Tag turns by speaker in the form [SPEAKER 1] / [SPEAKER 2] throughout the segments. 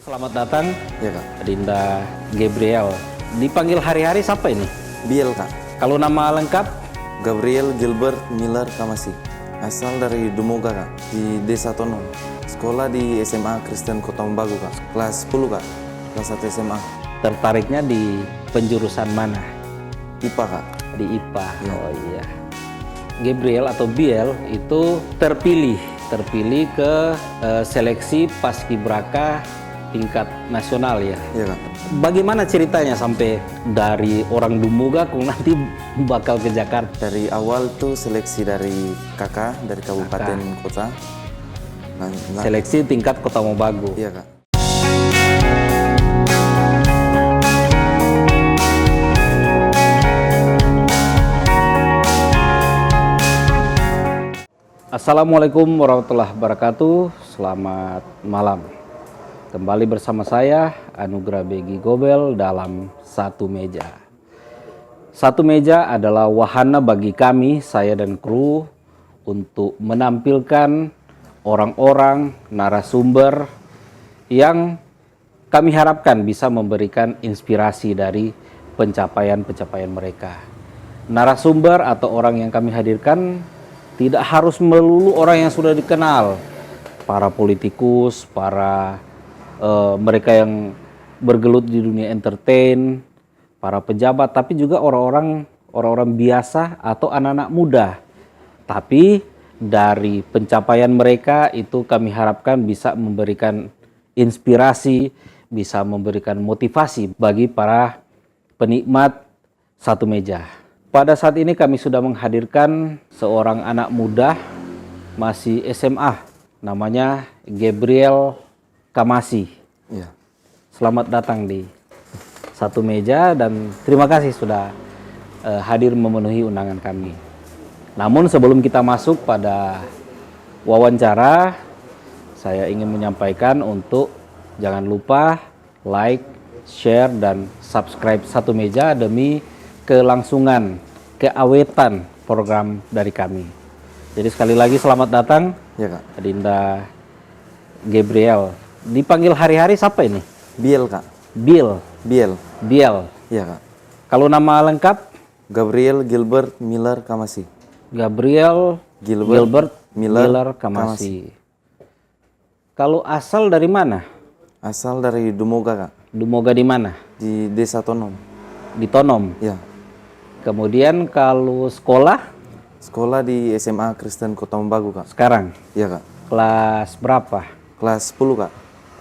[SPEAKER 1] Selamat datang,
[SPEAKER 2] Ya kak.
[SPEAKER 1] Dinda Gabriel. Dipanggil hari-hari siapa ini?
[SPEAKER 2] Biel kak.
[SPEAKER 1] Kalau nama lengkap?
[SPEAKER 2] Gabriel Gilbert Miller Kamasi. Asal dari Dumoga kak, di Desa Tonom. Sekolah di SMA Kristen Kota Umbagu kak. Kelas 10 kak, kelas 1 SMA.
[SPEAKER 1] Tertariknya di penjurusan mana?
[SPEAKER 2] IPA kak.
[SPEAKER 1] Di IPA.
[SPEAKER 2] Ya.
[SPEAKER 1] Oh iya. Gabriel atau Biel itu terpilih ke seleksi paskibraka tingkat nasional ya.
[SPEAKER 2] Iya kak.
[SPEAKER 1] Bagaimana ceritanya sampai dari orang Dumoga kok nanti bakal ke Jakarta?
[SPEAKER 2] Dari awal tuh seleksi dari kakak, dari kabupaten kota.
[SPEAKER 1] Seleksi tingkat Kota Mobagu.
[SPEAKER 2] Iya kak.
[SPEAKER 1] Assalamualaikum warahmatullahi wabarakatuh. Selamat malam. Kembali bersama saya Anugrah Begi Gobel dalam Satu Meja. Satu Meja adalah wahana bagi kami, saya dan kru, untuk menampilkan orang-orang narasumber yang kami harapkan bisa memberikan inspirasi dari pencapaian-pencapaian mereka. Narasumber atau orang yang kami hadirkan tidak harus melulu orang yang sudah dikenal, para politikus, para mereka yang bergelut di dunia entertain, para pejabat, tapi juga orang-orang biasa atau anak-anak muda. Tapi dari pencapaian mereka itu kami harapkan bisa memberikan inspirasi, bisa memberikan motivasi bagi para penikmat Satu Meja. Pada saat ini kami sudah menghadirkan seorang anak muda masih SMA, namanya Gabriel Kamasi.
[SPEAKER 2] Iya.
[SPEAKER 1] Selamat datang di Satu Meja dan terima kasih sudah hadir memenuhi undangan kami. Namun sebelum kita masuk pada wawancara, saya ingin menyampaikan untuk jangan lupa like, share, dan subscribe Satu Meja demi kelangsungan, keawetan program dari kami. Jadi sekali lagi selamat datang,
[SPEAKER 2] Iya kak.
[SPEAKER 1] Dinda Gabriel. Dipanggil hari-hari siapa ini?
[SPEAKER 2] Biel kak.
[SPEAKER 1] Biel.
[SPEAKER 2] Biel.
[SPEAKER 1] Biel.
[SPEAKER 2] Iya kak.
[SPEAKER 1] Kalau nama lengkap?
[SPEAKER 2] Gabriel Gilbert Miller Kamasi.
[SPEAKER 1] Gabriel
[SPEAKER 2] Gilbert
[SPEAKER 1] Miller Kamasi. Kalau asal dari mana?
[SPEAKER 2] Asal dari Dumoga kak.
[SPEAKER 1] Dumoga di mana?
[SPEAKER 2] Di Desa Tonom.
[SPEAKER 1] Di Tonom.
[SPEAKER 2] Iya.
[SPEAKER 1] Kemudian kalau sekolah?
[SPEAKER 2] Sekolah di SMA Kristen Kota Umbagu kak.
[SPEAKER 1] Sekarang
[SPEAKER 2] Iya kak.
[SPEAKER 1] kelas berapa?
[SPEAKER 2] Kelas 10 kak.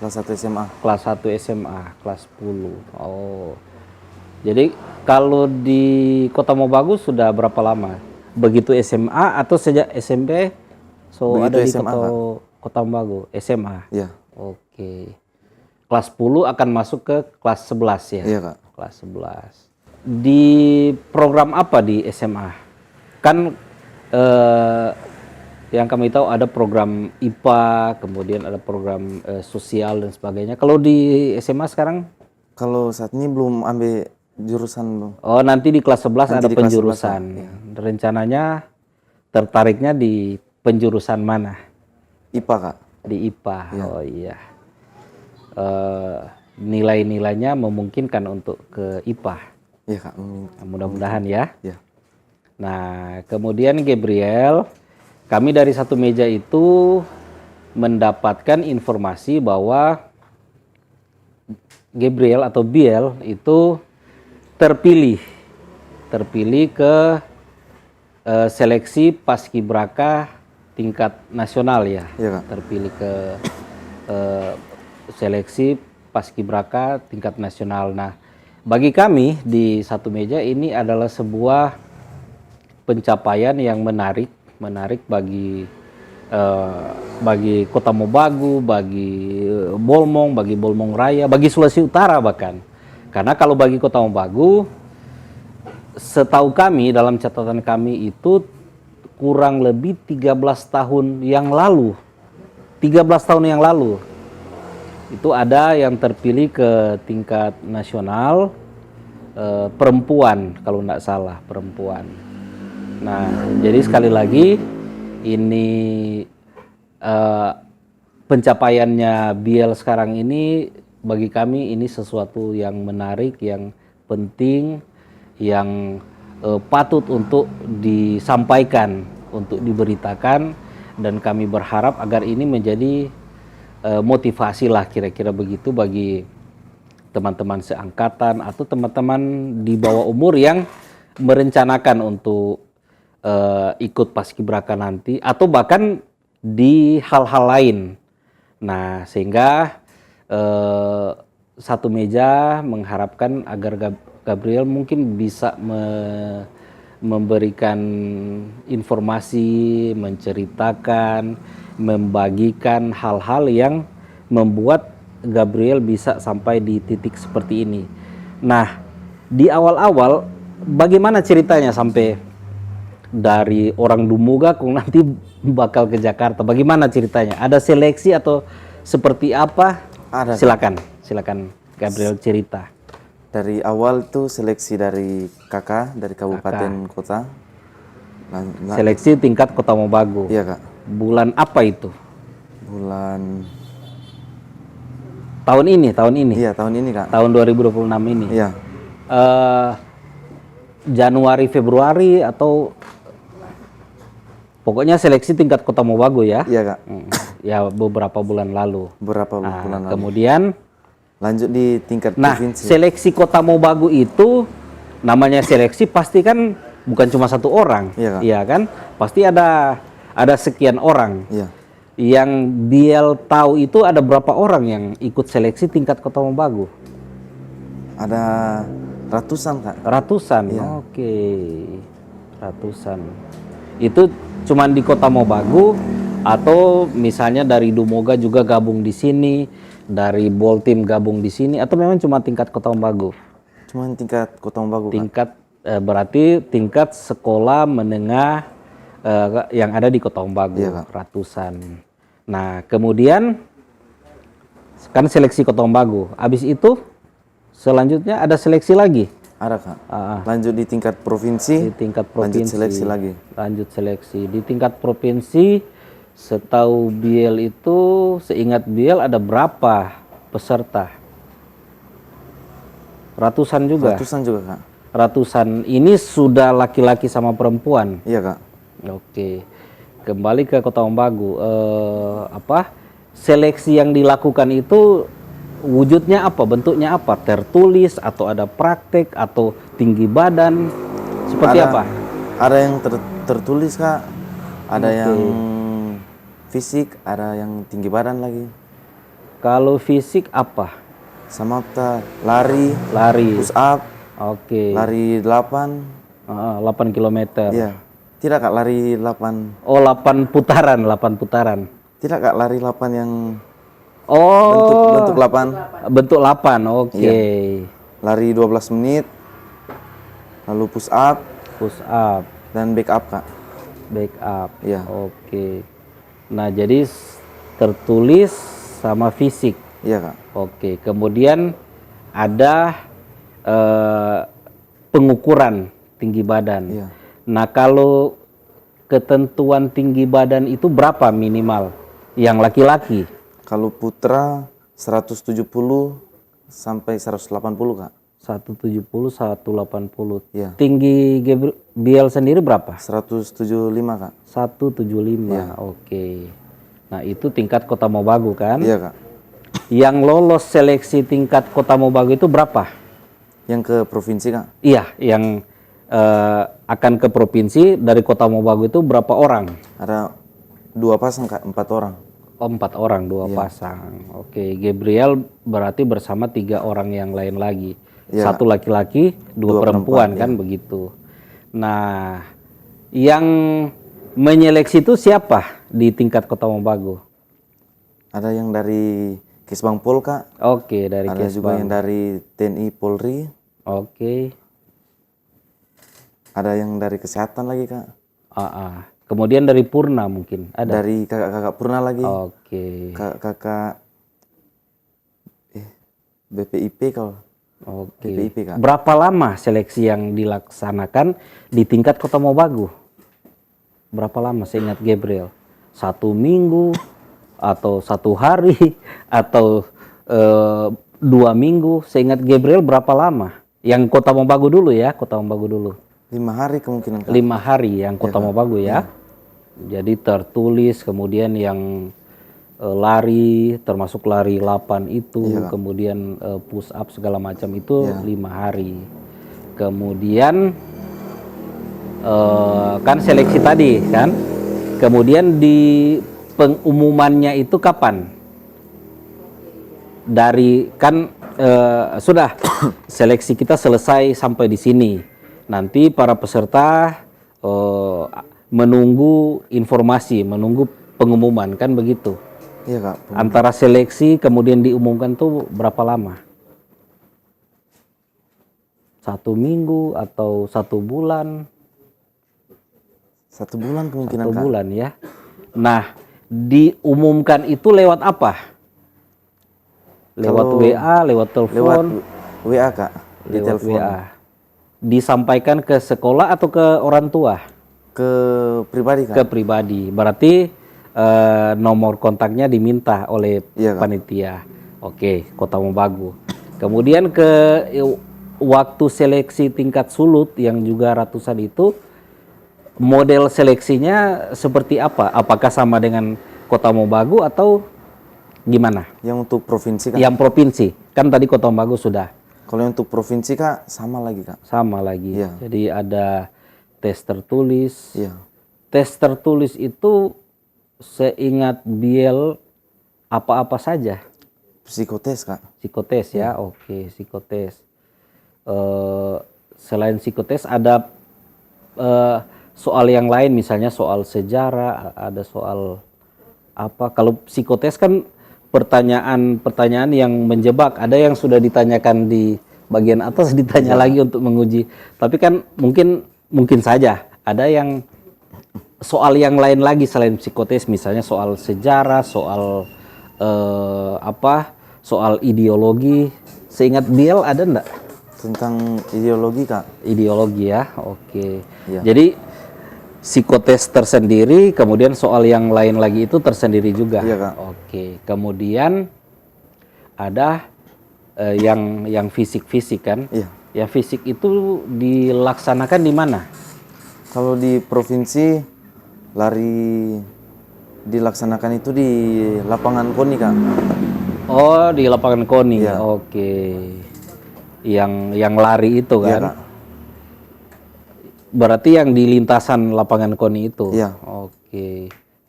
[SPEAKER 2] Kelas 1 SMA.
[SPEAKER 1] Kelas 1 SMA, kelas 10. Oh. Jadi kalau di Kota Mobagu sudah berapa lama? Begitu SMA atau sejak SMP? So
[SPEAKER 2] Begitu
[SPEAKER 1] ada di
[SPEAKER 2] SMA,
[SPEAKER 1] Kota Mobagu, SMA.
[SPEAKER 2] Iya.
[SPEAKER 1] Oke. Kelas 10 akan masuk ke kelas 11 ya?
[SPEAKER 2] Iya kak.
[SPEAKER 1] Kelas 11. Di program apa di SMA? Kan yang kami tahu ada program IPA, kemudian ada program sosial dan sebagainya. Kalau di SMA sekarang?
[SPEAKER 2] Kalau saat ini belum ambil jurusan belum.
[SPEAKER 1] Oh, nanti di kelas 11
[SPEAKER 2] Nanti
[SPEAKER 1] ada
[SPEAKER 2] di kelas 11,
[SPEAKER 1] penjurusan.
[SPEAKER 2] ya.
[SPEAKER 1] Rencananya tertariknya di penjurusan mana?
[SPEAKER 2] IPA kak.
[SPEAKER 1] Di IPA.
[SPEAKER 2] Ya.
[SPEAKER 1] Oh iya. Nilai-nilainya memungkinkan untuk ke IPA.
[SPEAKER 2] Iya kak.
[SPEAKER 1] Mudah-mudahan ya.
[SPEAKER 2] Ya.
[SPEAKER 1] Nah, kemudian Gabriel, kami dari Satu Meja itu mendapatkan informasi bahwa Gabriel atau Biel itu terpilih ke seleksi paskibraka tingkat nasional ya.
[SPEAKER 2] Iya kak.
[SPEAKER 1] Terpilih ke seleksi paskibraka tingkat nasional. Nah, bagi kami di Satu Meja ini adalah sebuah pencapaian yang menarik bagi Kota Mobagu, bagi Bolmong Raya, bagi Sulawesi Utara bahkan. Karena kalau bagi Kota Mobagu, setahu kami dalam catatan kami itu kurang lebih 13 tahun yang lalu. 13 tahun yang lalu itu ada yang terpilih ke tingkat nasional, perempuan kalau tidak salah, perempuan. Nah, jadi sekali lagi ini pencapaiannya Biel sekarang ini bagi kami ini sesuatu yang menarik, yang penting, yang patut untuk disampaikan, untuk diberitakan, dan kami berharap agar ini menjadi motivasi lah kira-kira begitu bagi teman-teman seangkatan atau teman-teman di bawah umur yang merencanakan untuk ikut paskibraka nanti atau bahkan di hal-hal lain. Nah, sehingga satu meja mengharapkan agar Gabriel mungkin bisa memberikan informasi, menceritakan, membagikan hal-hal yang membuat Gabriel bisa sampai di titik seperti ini. Nah, di awal-awal bagaimana ceritanya sampai dari orang Dumugak nanti bakal ke Jakarta? Bagaimana ceritanya? Ada seleksi atau seperti apa?
[SPEAKER 2] Ada.
[SPEAKER 1] Silakan Gabriel cerita.
[SPEAKER 2] Dari awal tuh seleksi dari kakak dari kabupaten kota.
[SPEAKER 1] Seleksi tingkat Kota Mobagu.
[SPEAKER 2] Iya kak.
[SPEAKER 1] Bulan apa itu?
[SPEAKER 2] Bulan
[SPEAKER 1] tahun ini.
[SPEAKER 2] Iya, tahun ini kak.
[SPEAKER 1] Tahun 2026 ini.
[SPEAKER 2] Iya.
[SPEAKER 1] Januari, Februari atau pokoknya seleksi tingkat Kota Mobagu ya?
[SPEAKER 2] Iya kak.
[SPEAKER 1] Ya beberapa bulan lalu.
[SPEAKER 2] Bulan lalu.
[SPEAKER 1] Kemudian
[SPEAKER 2] lanjut di tingkat provinsi.
[SPEAKER 1] Seleksi Kota Mobagu itu namanya seleksi pasti kan bukan cuma satu orang,
[SPEAKER 2] Iya kak.
[SPEAKER 1] Iya kan? Pasti ada sekian orang.
[SPEAKER 2] Iya.
[SPEAKER 1] Yang Biel tahu itu ada berapa orang yang ikut seleksi tingkat Kota Mobagu?
[SPEAKER 2] Ada ratusan kak.
[SPEAKER 1] Ratusan,
[SPEAKER 2] Iya.
[SPEAKER 1] Oke. Ratusan. Itu cuman di Kota Mobagu atau misalnya dari Dumoga juga gabung di sini, dari Boltim gabung di sini, atau memang cuma tingkat Kota Mobagu?
[SPEAKER 2] Cuman tingkat Kota Mobagu kak.
[SPEAKER 1] Tingkat berarti tingkat sekolah menengah yang ada di Kota Mobagu,
[SPEAKER 2] Iya, Kak.
[SPEAKER 1] ratusan. Nah, kemudian kan seleksi Kota Mobagu. Habis itu selanjutnya ada seleksi lagi.
[SPEAKER 2] Ada kak. Lanjut di tingkat provinsi.
[SPEAKER 1] Di tingkat provinsi.
[SPEAKER 2] Lanjut seleksi lagi.
[SPEAKER 1] Lanjut seleksi. Di tingkat provinsi, setahu Biel itu, seingat Biel ada berapa peserta? Ratusan juga?
[SPEAKER 2] Ratusan juga kak.
[SPEAKER 1] Ratusan. Ini sudah laki-laki sama perempuan?
[SPEAKER 2] Iya kak.
[SPEAKER 1] Oke. Kembali ke Kota Mobagu. Seleksi yang dilakukan itu wujudnya apa? Bentuknya apa? Tertulis atau ada praktek atau tinggi badan? Seperti apa?
[SPEAKER 2] Ada yang tertulis kak. Ada yang fisik, ada yang tinggi badan lagi.
[SPEAKER 1] Kalau fisik apa?
[SPEAKER 2] Sama lari, push up,
[SPEAKER 1] Oke.
[SPEAKER 2] lari 8.
[SPEAKER 1] 8 km.
[SPEAKER 2] Iya. Tidak kak, lari 8.
[SPEAKER 1] Oh, 8 putaran.
[SPEAKER 2] Tidak kak, lari 8 yang
[SPEAKER 1] Oh,
[SPEAKER 2] bentuk 8.
[SPEAKER 1] bentuk 8. Oke.
[SPEAKER 2] Iya. Lari 12 menit. Lalu push up
[SPEAKER 1] Push up,
[SPEAKER 2] dan back up kak.
[SPEAKER 1] back up.
[SPEAKER 2] Iya.
[SPEAKER 1] Oke. Nah, jadi tertulis sama fisik.
[SPEAKER 2] Iya kak.
[SPEAKER 1] Oke. Kemudian ada pengukuran tinggi badan.
[SPEAKER 2] Iya.
[SPEAKER 1] Nah, kalau ketentuan tinggi badan itu berapa minimal yang laki-laki?
[SPEAKER 2] Kalau putra 170 sampai 180 kak.
[SPEAKER 1] 170, 180.
[SPEAKER 2] Iya.
[SPEAKER 1] Tinggi Biel sendiri berapa?
[SPEAKER 2] 175 kak.
[SPEAKER 1] 175.
[SPEAKER 2] Iya.
[SPEAKER 1] Oke. Nah, itu tingkat Kota Mobagu kan?
[SPEAKER 2] Iya kak.
[SPEAKER 1] Yang lolos seleksi tingkat Kota Mobagu itu berapa?
[SPEAKER 2] Yang ke provinsi kak.
[SPEAKER 1] Iya, yang akan ke provinsi dari Kota Mobagu itu berapa orang?
[SPEAKER 2] Ada 2 pasang kak, 4 orang.
[SPEAKER 1] Oh, 4 orang, 2 pasang. Oke, Gabriel berarti bersama 3 orang yang lain lagi.
[SPEAKER 2] Iya.
[SPEAKER 1] 1 laki-laki, 2 perempuan kan begitu. Nah, yang menyeleksi itu siapa di tingkat Kota Mobagu?
[SPEAKER 2] Ada yang dari Kesbang Pol kak.
[SPEAKER 1] Oke, dari
[SPEAKER 2] Ada juga yang
[SPEAKER 1] Kesbang.
[SPEAKER 2] dari TNI Polri.
[SPEAKER 1] Oke.
[SPEAKER 2] Ada yang dari kesehatan lagi kak.
[SPEAKER 1] Kemudian dari Purna mungkin ada.
[SPEAKER 2] Dari kakak-kakak Purna lagi.
[SPEAKER 1] Oke.
[SPEAKER 2] Kakak BPIP kalau.
[SPEAKER 1] Oke.
[SPEAKER 2] BPIP kak.
[SPEAKER 1] Berapa lama seleksi yang dilaksanakan di tingkat Kota Mobagu? Berapa lama seingat Gabriel? 1 minggu atau 1 hari atau 2 minggu. Seingat Gabriel berapa lama? Yang Kota Mobagu dulu ya, Kota Mobagu dulu.
[SPEAKER 2] 5 hari kemungkinan, Kak.
[SPEAKER 1] 5 hari yang Kota Mobagu ya. Jadi tertulis, kemudian yang lari, termasuk lari 8 itu, kemudian push up segala macam itu 5 hari. Kemudian kan seleksi tadi kan. Kemudian di pengumumannya itu kapan? Dari kan sudah seleksi kita selesai sampai di sini. Nanti para peserta menunggu informasi, menunggu pengumuman kan begitu.
[SPEAKER 2] Iya, Kak.
[SPEAKER 1] Antara seleksi kemudian diumumkan tuh berapa lama? 1 minggu atau 1 bulan?
[SPEAKER 2] 1 bulan kemungkinan,
[SPEAKER 1] 1
[SPEAKER 2] Kak.
[SPEAKER 1] bulan ya. Nah, diumumkan itu lewat apa? Lewat WA, lewat
[SPEAKER 2] Lewat
[SPEAKER 1] telepon?
[SPEAKER 2] WA, Kak. Di
[SPEAKER 1] Lewat
[SPEAKER 2] telepon.
[SPEAKER 1] WA. Disampaikan ke sekolah atau ke orang tua?
[SPEAKER 2] Ke pribadi, Kak.
[SPEAKER 1] Ke pribadi. Berarti nomor kontaknya diminta oleh
[SPEAKER 2] Iya, Kak.
[SPEAKER 1] panitia. Oke, Kota Mobagu. Kemudian ke waktu seleksi tingkat sulut yang juga ratusan itu, model seleksinya seperti apa? Apakah sama dengan Kota Mobagu atau gimana?
[SPEAKER 2] Yang untuk provinsi, Kak.
[SPEAKER 1] Yang provinsi. Kan tadi Kota Mobagu sudah.
[SPEAKER 2] Kalau yang untuk provinsi, Kak, sama lagi, Kak.
[SPEAKER 1] Sama lagi.
[SPEAKER 2] Iya.
[SPEAKER 1] Jadi ada tes tertulis.
[SPEAKER 2] Iya.
[SPEAKER 1] Tes tertulis itu seingat Biel apa-apa saja?
[SPEAKER 2] Psikotes, Kak.
[SPEAKER 1] Psikotes ya, oke, psikotes. Selain psikotes ada soal yang lain, misalnya soal sejarah, ada soal apa? Kalau psikotes kan pertanyaan-pertanyaan yang menjebak. Ada yang sudah ditanyakan di bagian atas, ditanya lagi untuk menguji. Tapi kan mungkin saja ada yang soal yang lain lagi selain psikotes, misalnya soal sejarah, soal soal ideologi. Seingat Biel ada enggak?
[SPEAKER 2] Tentang ideologi, Kak.
[SPEAKER 1] Ideologi ya, oke.
[SPEAKER 2] Iya.
[SPEAKER 1] Jadi psikotes tersendiri, kemudian soal yang lain lagi itu tersendiri juga.
[SPEAKER 2] Iya, Kak.
[SPEAKER 1] Oke, kemudian ada yang fisik-fisik kan?
[SPEAKER 2] Iya.
[SPEAKER 1] Yang fisik itu dilaksanakan di mana?
[SPEAKER 2] Kalau di provinsi lari dilaksanakan itu di lapangan KONI, Kak.
[SPEAKER 1] Oh, di lapangan KONI.
[SPEAKER 2] Iya.
[SPEAKER 1] Oke. Yang lari itu
[SPEAKER 2] Iya,
[SPEAKER 1] kan?
[SPEAKER 2] Kak.
[SPEAKER 1] Berarti yang di lintasan lapangan KONI itu.
[SPEAKER 2] Iya.
[SPEAKER 1] Oke.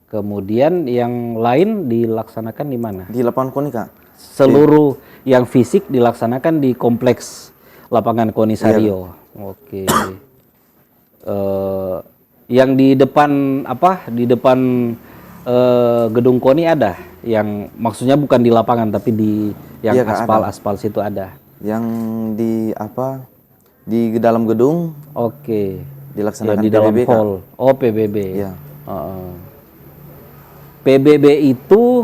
[SPEAKER 1] Kemudian yang lain dilaksanakan di mana?
[SPEAKER 2] Di lapangan KONI, Kak.
[SPEAKER 1] Seluruh yang fisik dilaksanakan di kompleks lapangan KONI Sario. Oke. Yang di depan Di depan gedung KONI ada? Yang maksudnya bukan di lapangan tapi di yang
[SPEAKER 2] Iya, Kak,
[SPEAKER 1] aspal situ ada.
[SPEAKER 2] Yang di dalam gedung
[SPEAKER 1] Oke.
[SPEAKER 2] dilaksanakan
[SPEAKER 1] Yang di dalam
[SPEAKER 2] PBB, Kak.
[SPEAKER 1] hall. Oh, PBB.
[SPEAKER 2] Iya.
[SPEAKER 1] PBB itu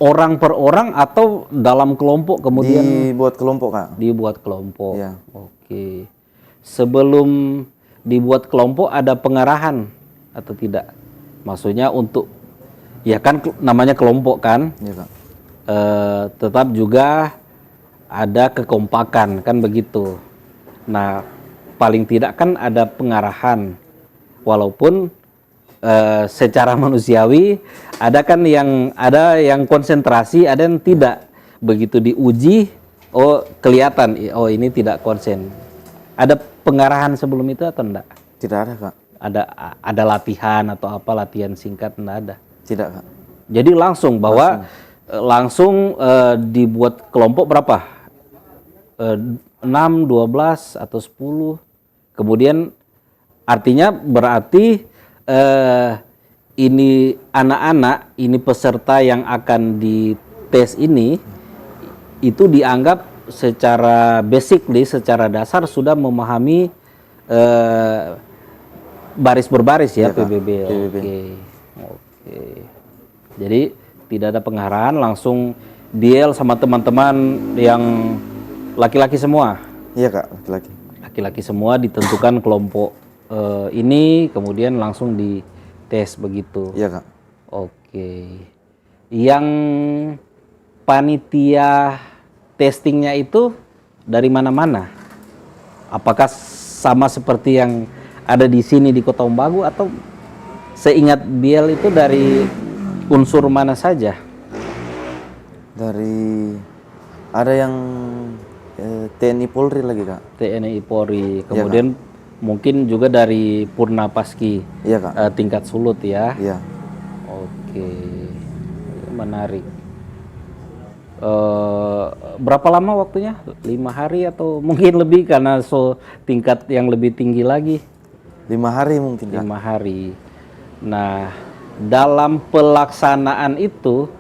[SPEAKER 1] orang per orang atau dalam kelompok kemudian
[SPEAKER 2] Dibuat kelompok, Kak.
[SPEAKER 1] dibuat kelompok.
[SPEAKER 2] Iya.
[SPEAKER 1] Oke. Sebelum dibuat kelompok ada pengarahan atau tidak? Maksudnya untuk ya kan namanya kelompok kan,
[SPEAKER 2] Iya, Kak.
[SPEAKER 1] tetap juga ada kekompakan kan begitu. Nah, paling tidak kan ada pengarahan, walaupun secara manusiawi ada kan ada yang konsentrasi, ada yang tidak. Begitu diuji, oh kelihatan, oh ini tidak konsen. Ada pengarahan sebelum itu atau enggak?
[SPEAKER 2] Tidak ada, Kak.
[SPEAKER 1] Ada latihan atau apa, latihan singkat? Enggak ada.
[SPEAKER 2] Tidak, Kak.
[SPEAKER 1] Jadi langsung langsung dibuat kelompok berapa? 6, 12 atau 10. Kemudian artinya berarti ini anak-anak, ini peserta yang akan dites ini itu dianggap secara basically, secara dasar sudah memahami baris berbaris ya,
[SPEAKER 2] Iya, Kak.
[SPEAKER 1] PBB.
[SPEAKER 2] PBB.
[SPEAKER 1] Oke. Jadi tidak ada pengarahan, langsung Biel sama teman-teman yang laki-laki semua.
[SPEAKER 2] Iya, Kak, laki-laki.
[SPEAKER 1] Laki-laki semua ditentukan kelompok ini, kemudian langsung dites begitu.
[SPEAKER 2] Iya, Kak.
[SPEAKER 1] Oke. Yang panitia testingnya itu dari mana-mana? Apakah sama seperti yang ada di sini di Kota Umbagu, atau seingat Biel itu dari unsur mana saja?
[SPEAKER 2] Dari ada yang TNI Polri lagi kak.
[SPEAKER 1] TNI Polri, kemudian mungkin juga dari Purna Paski,
[SPEAKER 2] Iya kak.
[SPEAKER 1] tingkat Sulut ya.
[SPEAKER 2] Iya.
[SPEAKER 1] Oke, menarik. Berapa lama waktunya? 5 hari atau mungkin lebih karena tingkat yang lebih tinggi lagi?
[SPEAKER 2] 5 hari mungkin kak.
[SPEAKER 1] 5 hari. Nah, dalam pelaksanaan itu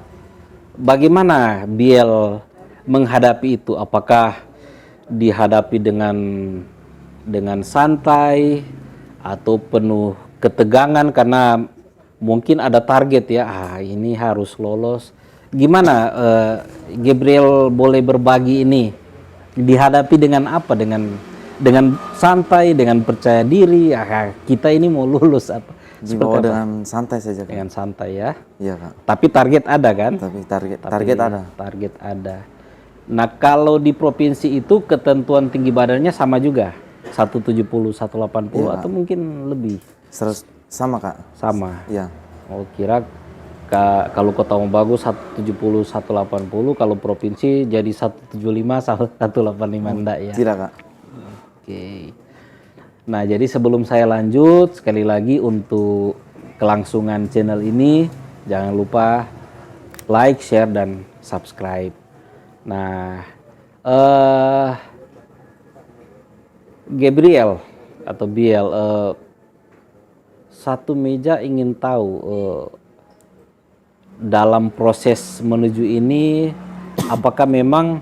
[SPEAKER 1] bagaimana Biel menghadapi itu? Apakah dihadapi dengan santai atau penuh ketegangan karena mungkin ada target ya, ini harus lolos. Gimana Gabriel boleh berbagi ini? Dihadapi dengan apa? Dengan santai, dengan percaya diri, kita ini mau lulus apa?
[SPEAKER 2] Dibawa dengan santai saja kak.
[SPEAKER 1] Dengan santai ya.
[SPEAKER 2] Iya kak.
[SPEAKER 1] Tapi target ada kan?
[SPEAKER 2] Tapi target ada.
[SPEAKER 1] Target ada. Nah, kalau di provinsi itu ketentuan tinggi badannya sama juga? 170, 180
[SPEAKER 2] Iya,
[SPEAKER 1] atau mungkin lebih?
[SPEAKER 2] Sama kak.
[SPEAKER 1] Sama.
[SPEAKER 2] Iya.
[SPEAKER 1] Oh, kira kalau Kota Umbagu 170, 180, kalau provinsi jadi 175, 185 enggak ya?
[SPEAKER 2] Tidak kak.
[SPEAKER 1] Oke. Nah, jadi sebelum saya lanjut, sekali lagi untuk kelangsungan channel ini, jangan lupa like, share, dan subscribe. Nah, Gabriel atau Biel, satu meja ingin tahu dalam proses menuju ini, apakah memang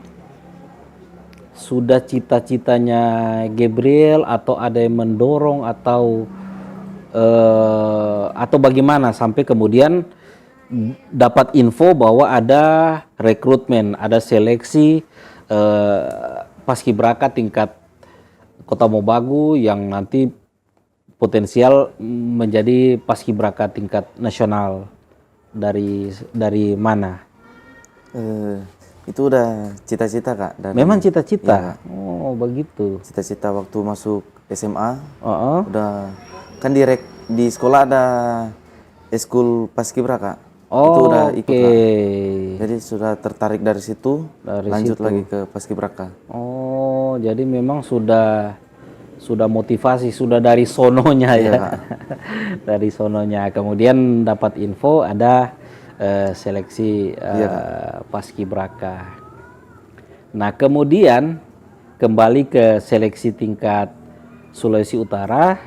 [SPEAKER 1] sudah cita-citanya Gabriel atau ada yang mendorong atau bagaimana sampai kemudian dapat info bahwa ada rekrutmen, ada seleksi paskibraka tingkat Kota Umbagu yang nanti potensial menjadi paskibraka tingkat nasional. Dari mana?
[SPEAKER 2] Itu udah cita-cita kak.
[SPEAKER 1] Memang cita-cita.
[SPEAKER 2] Iya,
[SPEAKER 1] oh begitu.
[SPEAKER 2] cita-cita waktu masuk SMA. Udah kan di sekolah ada eskul paskibraka. Itu udah ikut kak. Jadi sudah tertarik dari situ. Lanjut lagi ke paskibraka.
[SPEAKER 1] Oh, jadi memang sudah motivasi, sudah dari sononya ya. Dari sononya. Kemudian dapat info ada seleksi paskibraka. Nah, kemudian kembali ke seleksi tingkat Sulawesi Utara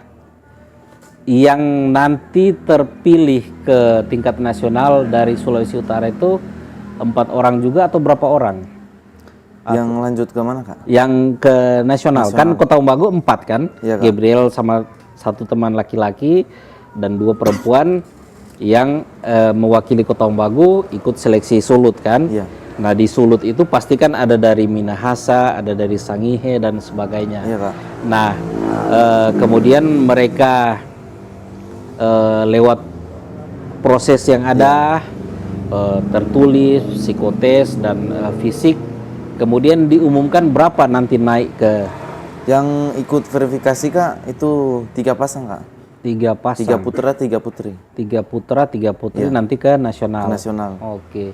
[SPEAKER 1] yang nanti terpilih ke tingkat nasional dari Sulawesi Utara itu 4 orang juga atau berapa orang?
[SPEAKER 2] Yang lanjut ke mana kak?
[SPEAKER 1] Yang ke nasional. Kan Kota Umbagu 4 kan?
[SPEAKER 2] Iya,
[SPEAKER 1] Gabriel sama 1 teman laki-laki dan 2 perempuan yang mewakili Kota Umbagu ikut seleksi Sulut kan?
[SPEAKER 2] Iya.
[SPEAKER 1] Nah, di Sulut itu pasti kan ada dari Minahasa, ada dari Sangihe dan sebagainya.
[SPEAKER 2] Iya kak.
[SPEAKER 1] Nah, kemudian mereka lewat proses yang ada, tertulis, psikotes dan fisik, kemudian diumumkan berapa nanti naik ke.
[SPEAKER 2] Yang ikut verifikasi kak itu 3 pasang kak.
[SPEAKER 1] 3 pasang.
[SPEAKER 2] 3 putra 3 putri.
[SPEAKER 1] 3 putra 3 putri nanti ke nasional.
[SPEAKER 2] Nasional.
[SPEAKER 1] Oke.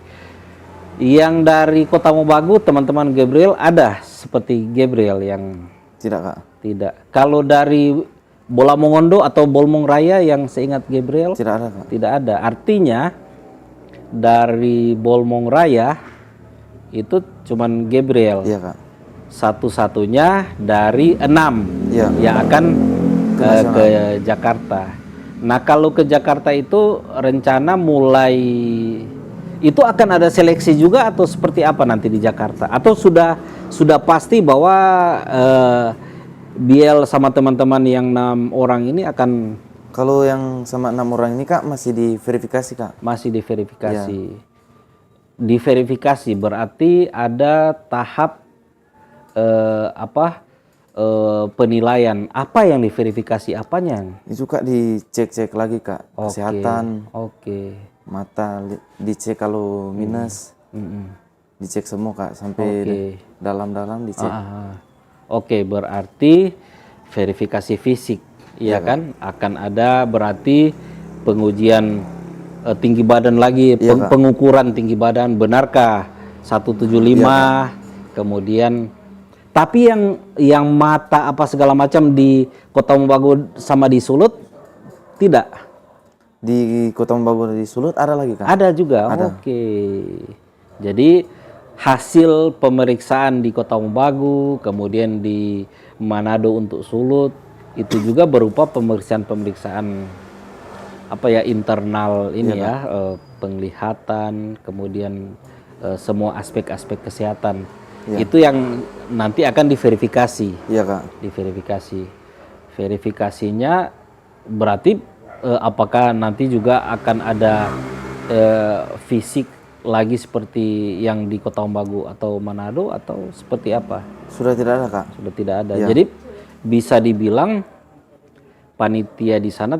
[SPEAKER 1] Yang dari Kota Umbagu teman-teman Gabriel ada seperti Gabriel yang
[SPEAKER 2] Tidak kak.
[SPEAKER 1] tidak. Kalau dari Bola Mongondo atau Bolmong Raya yang seingat Gabriel
[SPEAKER 2] Tidak ada kak.
[SPEAKER 1] tidak ada. Artinya dari Bolmong Raya itu cuman Gabriel.
[SPEAKER 2] Iya kak.
[SPEAKER 1] Satu-satunya dari 6
[SPEAKER 2] Iya.
[SPEAKER 1] yang akan ke Jakarta. Nah, kalau ke Jakarta itu rencana mulai itu akan ada seleksi juga atau seperti apa nanti di Jakarta? Atau sudah pasti bahwa Biel sama teman-teman yang 6 orang ini akan.
[SPEAKER 2] Kalau yang sama 6 orang ini kak masih diverifikasi kak.
[SPEAKER 1] Masih diverifikasi. Diverifikasi berarti ada tahap penilaian. Apa yang diverifikasi apanya?
[SPEAKER 2] Itu kak dicek-cek lagi kak. Kesehatan.
[SPEAKER 1] Oke.
[SPEAKER 2] Mata dicek kalau minus. dicek semua Kak, sampai dalam-dalam dicek.
[SPEAKER 1] Oke, berarti verifikasi fisik, ya kan? Akan ada berarti pengujian tinggi badan lagi, pengukuran tinggi badan, benarkah 175, kemudian tapi yang mata apa segala macam di Kota Mobagu sama di Sulut tidak?
[SPEAKER 2] Di Kota Mobagu di Sulut ada lagi Kak?
[SPEAKER 1] Ada juga. Oke. Jadi hasil pemeriksaan di Kota Mobagu, kemudian di Manado untuk Sulut, itu juga berupa pemeriksaan apa ya, internal ini penglihatan, kemudian semua aspek-aspek kesehatan. Itu yang nanti akan diverifikasi.
[SPEAKER 2] Iya Kak.
[SPEAKER 1] Diverifikasi. Verifikasinya berarti apakah nanti juga akan ada fisik lagi seperti yang di Kota Mobagu atau Manado atau seperti apa?
[SPEAKER 2] Sudah tidak ada Kak.
[SPEAKER 1] Sudah tidak ada. Jadi bisa dibilang panitia di sana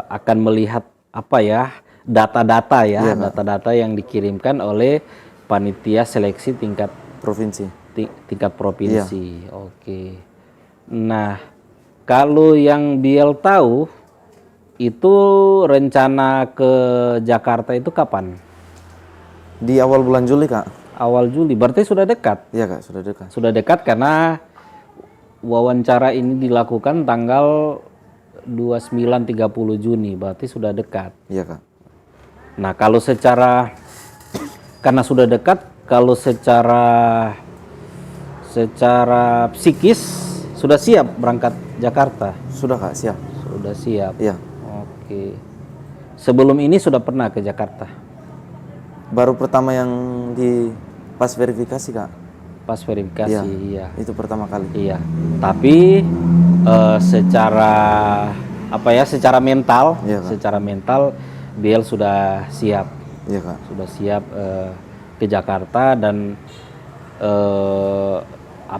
[SPEAKER 1] akan melihat apa ya, data-data ya, data-data yang dikirimkan oleh panitia seleksi tingkat
[SPEAKER 2] provinsi.
[SPEAKER 1] Tingkat provinsi. Oke. Nah, kalau yang Biel tahu itu rencana ke Jakarta itu kapan?
[SPEAKER 2] Di awal bulan Juli Kak.
[SPEAKER 1] Awal Juli, berarti sudah dekat?
[SPEAKER 2] Iya Kak, sudah dekat.
[SPEAKER 1] Sudah dekat karena wawancara ini dilakukan tanggal 29-30 Juni, berarti sudah dekat.
[SPEAKER 2] Iya Kak.
[SPEAKER 1] Nah, kalau karena sudah dekat, kalau secara psikis sudah siap berangkat Jakarta?
[SPEAKER 2] Sudah Kak, siap.
[SPEAKER 1] Sudah siap.
[SPEAKER 2] Iya.
[SPEAKER 1] Oke. Sebelum ini sudah pernah ke Jakarta?
[SPEAKER 2] Baru pertama yang di pas verifikasi Kak.
[SPEAKER 1] Pas verifikasi, iya.
[SPEAKER 2] Itu pertama kali.
[SPEAKER 1] Iya. Tapi secara apa ya? Secara mental, Biel sudah siap.
[SPEAKER 2] Iya Kak.
[SPEAKER 1] Sudah siap ke Jakarta dan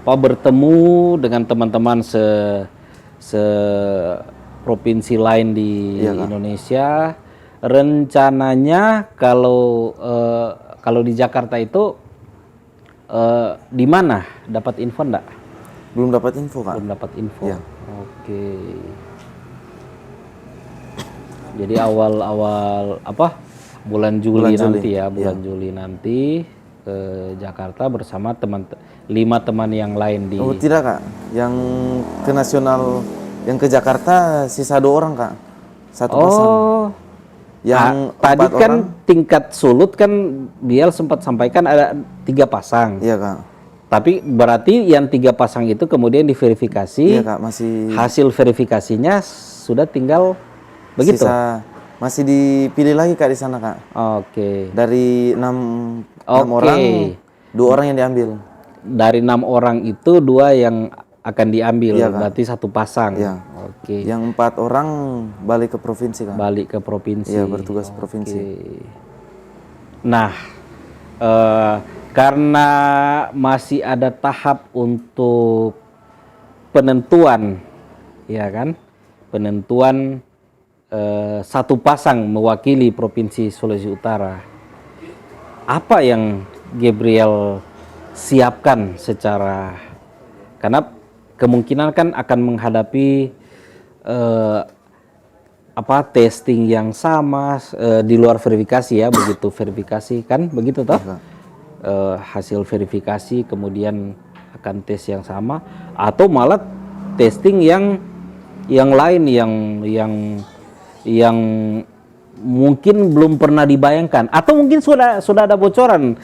[SPEAKER 1] bertemu dengan teman-teman se provinsi lain di Indonesia. Rencananya kalau di Jakarta itu di mana? Dapat info enggak?
[SPEAKER 2] Belum dapat info Kak.
[SPEAKER 1] Belum dapat info.
[SPEAKER 2] Iya.
[SPEAKER 1] Oke. Jadi awal bulan Juli nanti ya, bulan Juli nanti ke Jakarta bersama 5 teman yang lain di.
[SPEAKER 2] Oh tidak Kak, yang ke nasional, yang ke Jakarta sisa 2 orang Kak, 1 pasang. Yang
[SPEAKER 1] tadi kan
[SPEAKER 2] orang,
[SPEAKER 1] tingkat Sulut kan Biel sempat sampaikan ada 3 pasang.
[SPEAKER 2] Iya Kak.
[SPEAKER 1] Tapi berarti yang 3 pasang itu kemudian diverifikasi.
[SPEAKER 2] Iya Kak, masih.
[SPEAKER 1] Hasil verifikasinya sudah tinggal begitu.
[SPEAKER 2] Masih dipilih lagi Kak di sana Kak.
[SPEAKER 1] Oke.
[SPEAKER 2] Dari 6 orang, 2 orang yang diambil.
[SPEAKER 1] Dari 6 orang itu 2 yang akan diambil, berarti 1 pasang.
[SPEAKER 2] Iya.
[SPEAKER 1] Oke.
[SPEAKER 2] Yang 4 orang balik ke provinsi Kak.
[SPEAKER 1] Balik ke provinsi.
[SPEAKER 2] Iya, bertugas provinsi.
[SPEAKER 1] Nah, karena masih ada tahap untuk penentuan, ya kan? Penentuan 1 pasang mewakili Provinsi Sulawesi Utara. Apa yang Gabriel siapkan karena kemungkinan kan akan menghadapi testing yang sama di luar verifikasi ya, begitu verifikasi kan begitu toh? Hasil verifikasi kemudian akan tes yang sama atau malah testing yang lain yang mungkin belum pernah dibayangkan atau mungkin sudah ada bocoran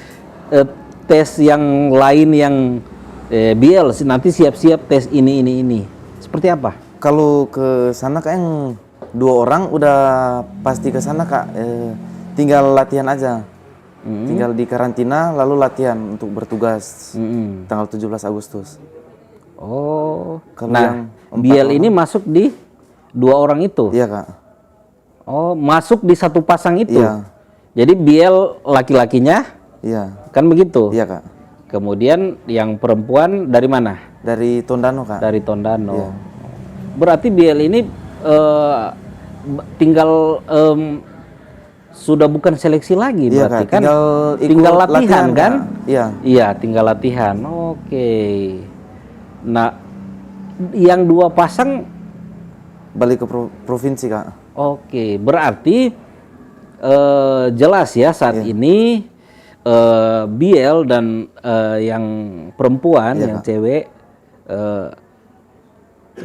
[SPEAKER 1] tes yang lain yang Biel nanti siap-siap tes ini seperti apa?
[SPEAKER 2] Kalau ke sana Kak, yang 2 orang udah pasti ke sana Kak, tinggal latihan aja. Tinggal di karantina lalu latihan untuk bertugas tanggal 17 Agustus.
[SPEAKER 1] Oh, kalau yang Biel ini masuk di 2 orang itu?
[SPEAKER 2] Iya Kak.
[SPEAKER 1] Oh, masuk di 1 pasang itu?
[SPEAKER 2] Iya.
[SPEAKER 1] Jadi Biel laki-lakinya?
[SPEAKER 2] Iya.
[SPEAKER 1] Kan begitu?
[SPEAKER 2] Iya Kak.
[SPEAKER 1] Kemudian yang perempuan dari mana?
[SPEAKER 2] Dari Tondano Kak.
[SPEAKER 1] Dari Tondano.
[SPEAKER 2] Iya.
[SPEAKER 1] Berarti Biel ini tinggal sudah bukan seleksi lagi
[SPEAKER 2] Iya,
[SPEAKER 1] berarti
[SPEAKER 2] Kak.
[SPEAKER 1] kan?
[SPEAKER 2] Ikut
[SPEAKER 1] Tinggal latihan kan?
[SPEAKER 2] Kak. Iya.
[SPEAKER 1] Iya, tinggal latihan. Oke. Nah, yang 2 pasang
[SPEAKER 2] Balik ke provinsi, Kak.
[SPEAKER 1] oke, berarti jelas ya saat
[SPEAKER 2] Iya.
[SPEAKER 1] ini Biel dan yang perempuan,
[SPEAKER 2] Iya,
[SPEAKER 1] yang
[SPEAKER 2] Kak.
[SPEAKER 1] cewek,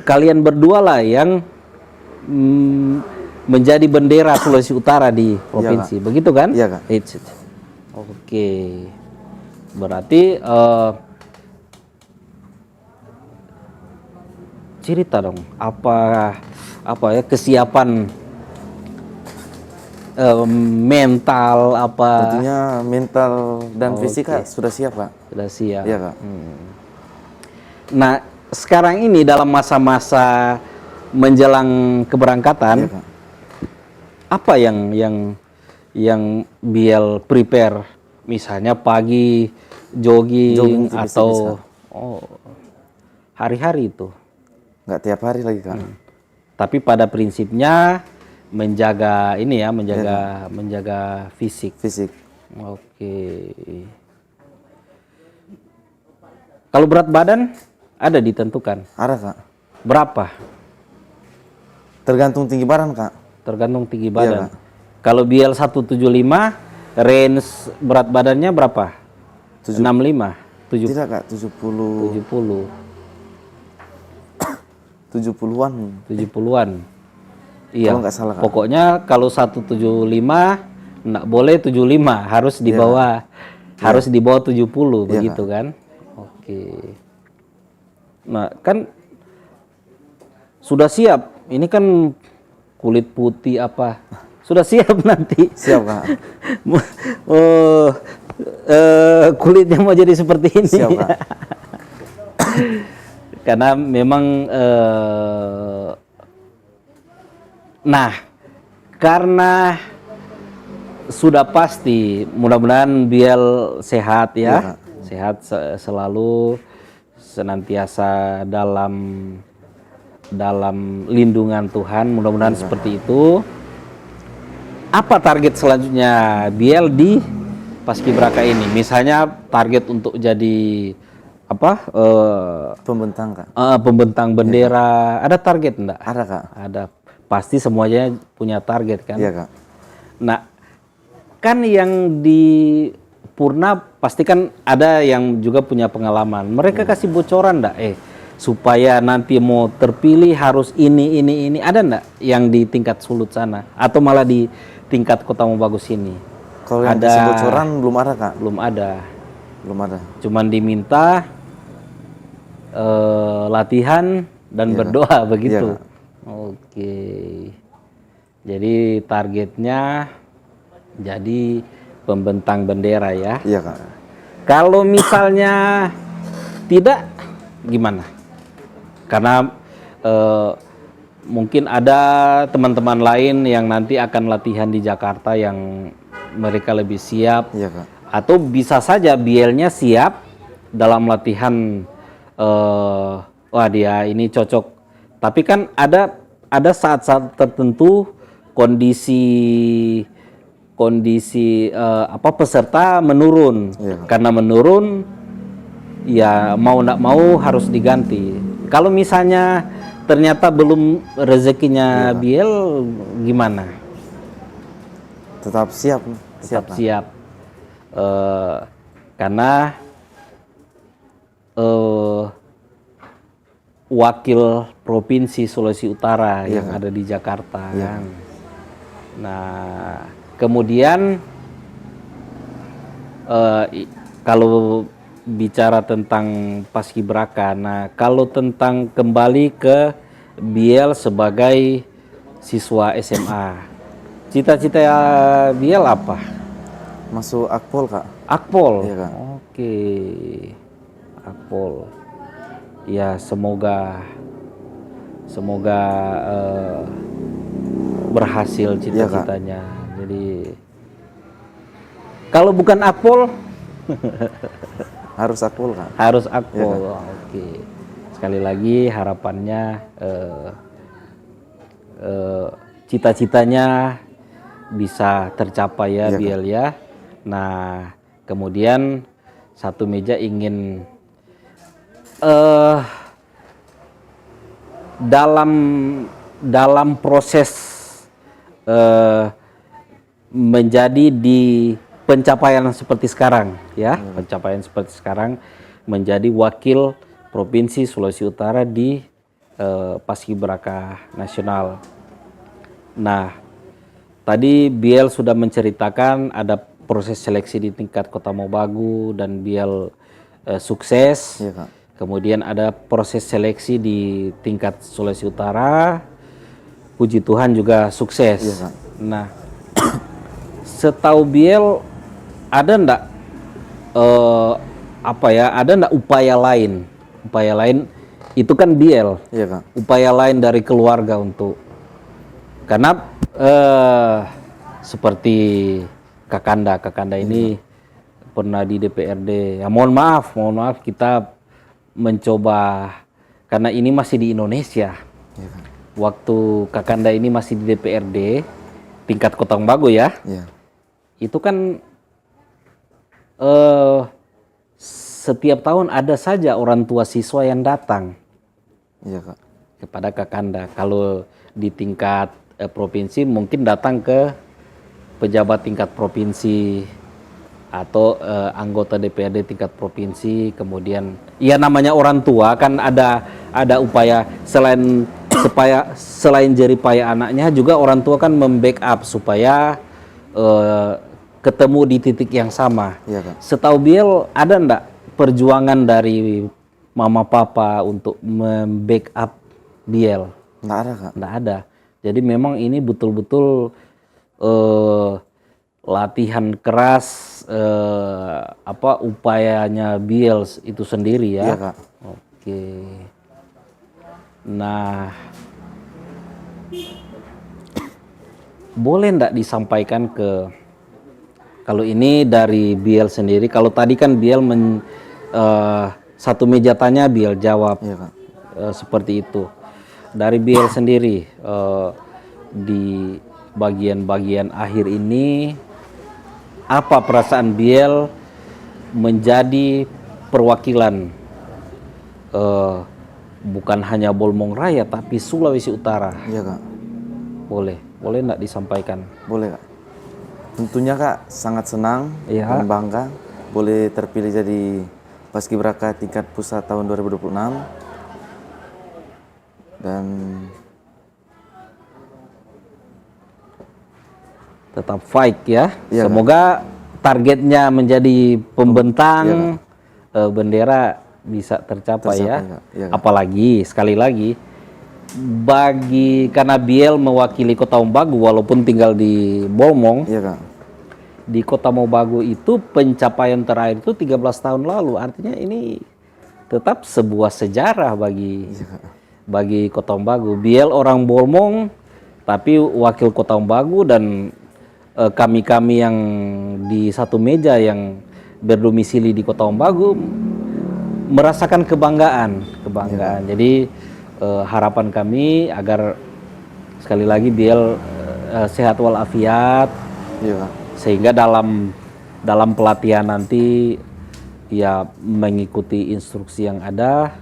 [SPEAKER 1] kalian berdua lah yang menjadi bendera Sulawesi Utara di provinsi,
[SPEAKER 2] Kak.
[SPEAKER 1] begitu kan?
[SPEAKER 2] Iya, Kak.
[SPEAKER 1] Oke, berarti cerita dong, apa ya kesiapan mental apa?
[SPEAKER 2] Tentunya mental dan fisik, Kak, sudah siap, Kak.
[SPEAKER 1] Sudah siap.
[SPEAKER 2] Iya, Kak.
[SPEAKER 1] Nah, sekarang ini dalam masa-masa menjelang keberangkatan,
[SPEAKER 2] Iya, Kak.
[SPEAKER 1] apa yang Biel prepare? Misalnya pagi jogging
[SPEAKER 2] tipis-tipis,
[SPEAKER 1] atau
[SPEAKER 2] Kak.
[SPEAKER 1] hari-hari itu.
[SPEAKER 2] Nggak tiap hari lagi, Kak.
[SPEAKER 1] Tapi pada prinsipnya menjaga ini ya, menjaga fisik.
[SPEAKER 2] Fisik.
[SPEAKER 1] Oke. Kalau berat badan ada ditentukan.
[SPEAKER 2] Ada, Kak.
[SPEAKER 1] Berapa?
[SPEAKER 2] Tergantung tinggi badan, Kak.
[SPEAKER 1] Tergantung tinggi
[SPEAKER 2] Iya,
[SPEAKER 1] badan.
[SPEAKER 2] Kak.
[SPEAKER 1] Kalau BL 175, range berat badannya berapa? 65, 70.
[SPEAKER 2] Tidak, Kak. 70-an.
[SPEAKER 1] 70-an. Iya.
[SPEAKER 2] Kalau nggak salah, Kak.
[SPEAKER 1] Pokoknya kalau 175 enggak boleh 75, harus di bawah harus di bawah 70 begitu
[SPEAKER 2] Kak.
[SPEAKER 1] kan? Oke. Nah, kan sudah siap. Ini kan kulit putih apa? Sudah siap nanti.
[SPEAKER 2] Siap, Kak.
[SPEAKER 1] Kulitnya mau jadi seperti ini.
[SPEAKER 2] Siap, Kak.
[SPEAKER 1] Karena memang nah, karena sudah pasti mudah-mudahan Biel sehat ya.
[SPEAKER 2] Iya, Kak.
[SPEAKER 1] Sehat selalu, senantiasa dalam lindungan Tuhan, mudah-mudahan seperti itu. Apa target selanjutnya Biel di Paskibraka ini? Misalnya target untuk jadi apa?
[SPEAKER 2] Pembentang, Kak.
[SPEAKER 1] Pembentang bendera. Ada target enggak?
[SPEAKER 2] Ada, Kak.
[SPEAKER 1] Ada. Pasti semuanya punya target kan?
[SPEAKER 2] Iya, Kak.
[SPEAKER 1] Nah, kan yang di Purna pasti kan ada yang juga punya pengalaman. Mereka kasih bocoran enggak? Supaya nanti mau terpilih harus ini. Ada enggak yang di tingkat Sulut sana? Atau malah di tingkat Kota Mobagus ini?
[SPEAKER 2] Kalau yang kasih bocoran belum ada, Kak.
[SPEAKER 1] Belum ada.
[SPEAKER 2] Belum ada.
[SPEAKER 1] Cuman diminta latihan dan berdoa begitu.
[SPEAKER 2] Iya, Kak.
[SPEAKER 1] Oke. Jadi targetnya jadi pembentang bendera ya.
[SPEAKER 2] Iya, Kak.
[SPEAKER 1] Kalau misalnya tidak gimana? Karena mungkin ada teman-teman lain yang nanti akan latihan di Jakarta yang mereka lebih siap.
[SPEAKER 2] Iya, Kak.
[SPEAKER 1] Atau bisa saja Bielnya siap dalam latihan, wah dia ini cocok. Tapi kan ada saat-saat tertentu kondisi peserta menurun.
[SPEAKER 2] Iya.
[SPEAKER 1] Karena menurun, ya mau nggak mau harus diganti. Kalau misalnya ternyata belum rezekinya Biel, gimana?
[SPEAKER 2] Tetap siap.
[SPEAKER 1] Tetap
[SPEAKER 2] Kak.
[SPEAKER 1] siap. Karena wakil provinsi Sulawesi Utara yang ada di Jakarta kan. Nah, kemudian kalau bicara tentang Paskibraka, nah kalau tentang kembali ke Biel sebagai siswa SMA, cita-cita Biel apa?
[SPEAKER 2] Masuk Akpol, Kak.
[SPEAKER 1] Akpol.
[SPEAKER 2] Iya, Kak.
[SPEAKER 1] Oke. Akpol. Ya, semoga berhasil cita-citanya. Jadi kalau bukan Akpol
[SPEAKER 2] harus Akpol, Kak.
[SPEAKER 1] harus Akpol.
[SPEAKER 2] Iya,
[SPEAKER 1] Oke. Sekali lagi harapannya cita-citanya bisa tercapai ya,
[SPEAKER 2] Iya,
[SPEAKER 1] Biel ya. Nah, kemudian satu meja ingin dalam proses menjadi di pencapaian seperti sekarang ya, pencapaian seperti sekarang menjadi wakil Provinsi Sulawesi Utara di Paskibraka Nasional. Nah, tadi Biel sudah menceritakan ada proses seleksi di tingkat Kota Mobagu dan Biel sukses.
[SPEAKER 2] Iya, Kak.
[SPEAKER 1] Kemudian ada proses seleksi di tingkat Sulawesi Utara. Puji Tuhan juga sukses.
[SPEAKER 2] Iya, Kak.
[SPEAKER 1] Nah, setahu Biel ada ndak ada ndak upaya lain? Upaya lain itu kan Biel.
[SPEAKER 2] Iya, Kak.
[SPEAKER 1] Upaya lain dari keluarga untuk karena seperti Kakanda ini pernah di DPRD. Ya mohon maaf kita mencoba karena ini masih di Indonesia.
[SPEAKER 2] Iya, Kak.
[SPEAKER 1] Waktu Kakanda ini masih di DPRD tingkat Kota Mobagu ya.
[SPEAKER 2] Iya.
[SPEAKER 1] Itu kan setiap tahun ada saja orang tua siswa yang datang
[SPEAKER 2] Iya, Kak.
[SPEAKER 1] kepada Kakanda. Kalau di tingkat provinsi mungkin datang ke pejabat tingkat provinsi atau anggota DPRD tingkat provinsi, kemudian ya namanya orang tua kan ada upaya selain jeripaya anaknya juga orang tua kan membackup supaya ketemu di titik yang sama.
[SPEAKER 2] Iya, Kak.
[SPEAKER 1] Setahu Biel ada ndak perjuangan dari mama papa untuk membackup Biel?
[SPEAKER 2] Nggak ada, Kak.
[SPEAKER 1] Nggak ada. Jadi memang ini betul-betul latihan keras upayanya Biel itu sendiri ya.
[SPEAKER 2] Iya, Kak.
[SPEAKER 1] Oke. Nah, boleh ndak disampaikan kalau ini dari Biel sendiri. Kalau tadi kan Biel satu meja tanya Biel jawab.
[SPEAKER 2] Iya, Kak.
[SPEAKER 1] Seperti itu. Dari Biel sendiri di bagian-bagian akhir ini apa perasaan Biel menjadi perwakilan bukan hanya Bolmong Raya tapi Sulawesi Utara?
[SPEAKER 2] Iya, Kak.
[SPEAKER 1] Boleh nggak disampaikan?
[SPEAKER 2] Boleh, Kak. Tentunya, Kak, sangat senang
[SPEAKER 1] Iya.
[SPEAKER 2] dan bangga boleh terpilih jadi Paskibraka tingkat pusat tahun 2026. Dan
[SPEAKER 1] tetap fight ya.
[SPEAKER 2] Iya,
[SPEAKER 1] Semoga targetnya menjadi pembentang bendera bisa tercapai ya.
[SPEAKER 2] Kak. Iya, Kak.
[SPEAKER 1] Apalagi sekali lagi karena Biel mewakili Kota Mobagu walaupun tinggal di Bolmong.
[SPEAKER 2] Iya, Kak.
[SPEAKER 1] Di Kota Mobagu itu pencapaian terakhir itu 13 tahun lalu. Artinya ini tetap sebuah sejarah bagi Kota Mobagu. Biel orang Bolmong tapi wakil Kota Mobagu dan kami-kami yang di satu meja yang berdomisili di Kota Mobagu merasakan kebanggaan. Ya. Jadi harapan kami agar sekali lagi Biel sehat walafiat.
[SPEAKER 2] Ya.
[SPEAKER 1] Sehingga dalam pelatihan nanti ya mengikuti instruksi yang ada.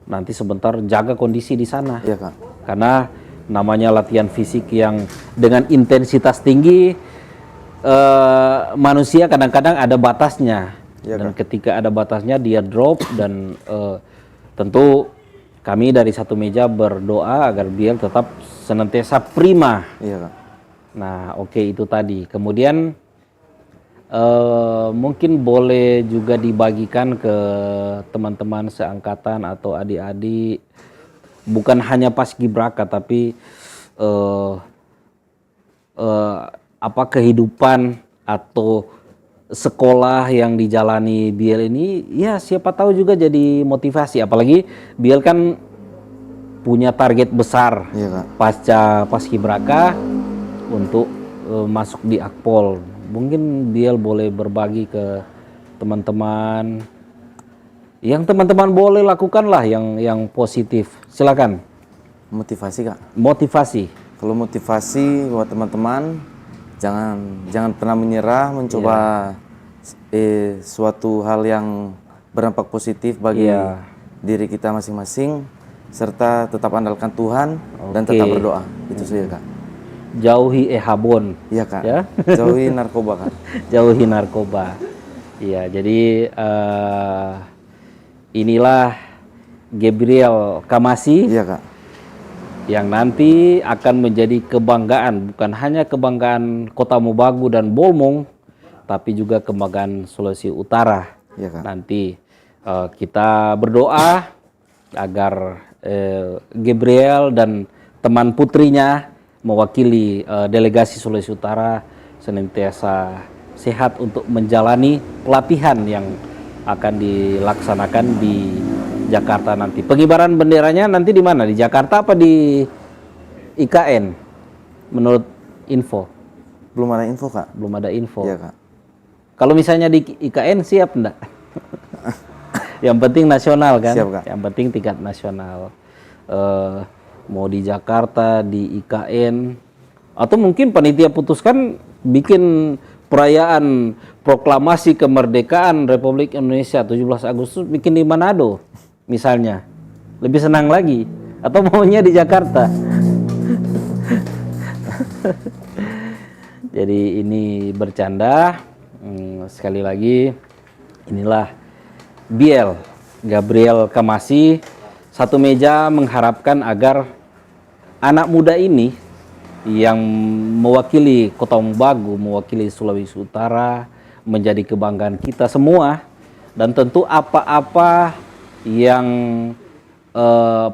[SPEAKER 1] Nanti sebentar jaga kondisi di sana.
[SPEAKER 2] Iya, Kak.
[SPEAKER 1] Karena namanya latihan fisik yang dengan intensitas tinggi, manusia kadang-kadang ada batasnya.
[SPEAKER 2] Iya,
[SPEAKER 1] Dan
[SPEAKER 2] Kak.
[SPEAKER 1] ketika ada batasnya dia drop dan tentu kami dari satu meja berdoa agar Biel tetap senantiasa prima.
[SPEAKER 2] Iya, Kak.
[SPEAKER 1] Nah, oke, itu tadi. Kemudian mungkin boleh juga dibagikan ke teman-teman seangkatan atau adik-adik, bukan hanya Paskibraka tapi kehidupan atau sekolah yang dijalani Biel ini, ya siapa tahu juga jadi motivasi. Apalagi Biel kan punya target besar,
[SPEAKER 2] Iya, Kak.
[SPEAKER 1] pasca Paskibraka untuk masuk di Akpol. Mungkin Biel boleh berbagi ke teman-teman. Yang teman-teman boleh lakukanlah yang positif. Silakan.
[SPEAKER 2] Motivasi, Kak.
[SPEAKER 1] Motivasi.
[SPEAKER 2] Kalau motivasi buat teman-teman, jangan pernah menyerah, mencoba suatu hal yang berdampak positif bagi diri kita masing-masing, serta tetap andalkan Tuhan dan tetap berdoa. Itu saja, Kak.
[SPEAKER 1] Jauhi ehabon.
[SPEAKER 2] Iya, Kak. Ya? Jauhi narkoba, Kak.
[SPEAKER 1] Jauhi narkoba. Iya, jadi inilah Gabriel Kamasi.
[SPEAKER 2] Iya, Kak.
[SPEAKER 1] Yang nanti akan menjadi kebanggaan, bukan hanya kebanggaan Kota Mobagu dan Bolmong, tapi juga kebanggaan Sulawesi Utara.
[SPEAKER 2] Ya, Kak.
[SPEAKER 1] Nanti kita berdoa agar Gabriel dan teman putrinya mewakili delegasi Sulawesi Utara senantiasa sehat untuk menjalani pelatihan yang akan dilaksanakan di Jakarta nanti. Pengibaran benderanya nanti di mana? Di Jakarta apa di IKN? Menurut info?
[SPEAKER 2] Belum ada info, Kak.
[SPEAKER 1] Belum ada info.
[SPEAKER 2] Iya, Kak.
[SPEAKER 1] Kalau misalnya di IKN siap enggak? Yang penting nasional kan?
[SPEAKER 2] Siap, Kak.
[SPEAKER 1] Yang penting tingkat nasional. Mau di Jakarta, di IKN, atau mungkin panitia putuskan bikin perayaan proklamasi kemerdekaan Republik Indonesia 17 Agustus bikin di Manado misalnya, lebih senang lagi, atau maunya di Jakarta. Jadi ini bercanda. Sekali lagi, inilah Biel Gabriel Kamasi. Satu meja mengharapkan agar anak muda ini yang mewakili Kota Mobagu, mewakili Sulawesi Utara, menjadi kebanggaan kita semua. Dan tentu apa-apa yang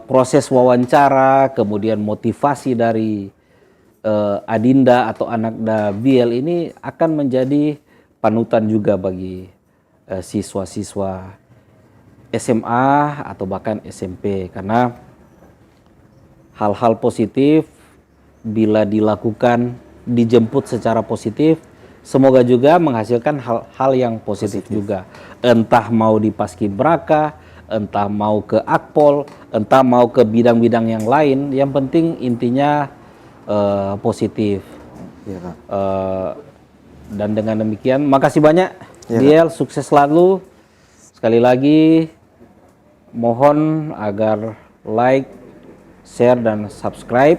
[SPEAKER 1] proses wawancara, kemudian motivasi dari Adinda atau anak Biel ini akan menjadi panutan juga bagi siswa-siswa SMA atau bahkan SMP, karena hal-hal positif bila dilakukan, dijemput secara positif, semoga juga menghasilkan hal-hal yang positif juga. Entah mau di Paskibraka, entah mau ke Akpol, entah mau ke bidang-bidang yang lain, yang penting intinya positif.
[SPEAKER 2] Ya, Kak.
[SPEAKER 1] Dan dengan demikian, makasih banyak,
[SPEAKER 2] ya,
[SPEAKER 1] Biel, sukses selalu. Sekali lagi, mohon agar like, share, dan subscribe.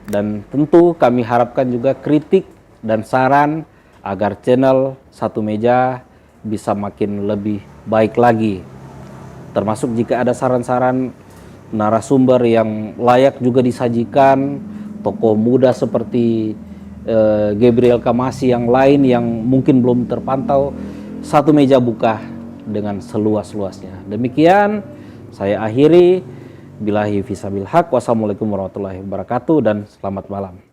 [SPEAKER 1] Dan tentu kami harapkan juga kritik dan saran agar channel Satu Meja bisa makin lebih baik lagi. Termasuk jika ada saran-saran narasumber yang layak juga disajikan, tokoh muda seperti Gabriel Kamasi yang lain yang mungkin belum terpantau, Satu Meja buka dengan seluas-luasnya. Demikian saya akhiri. Billahi fisabil haq. Wassalamualaikum warahmatullahi wabarakatuh dan selamat malam.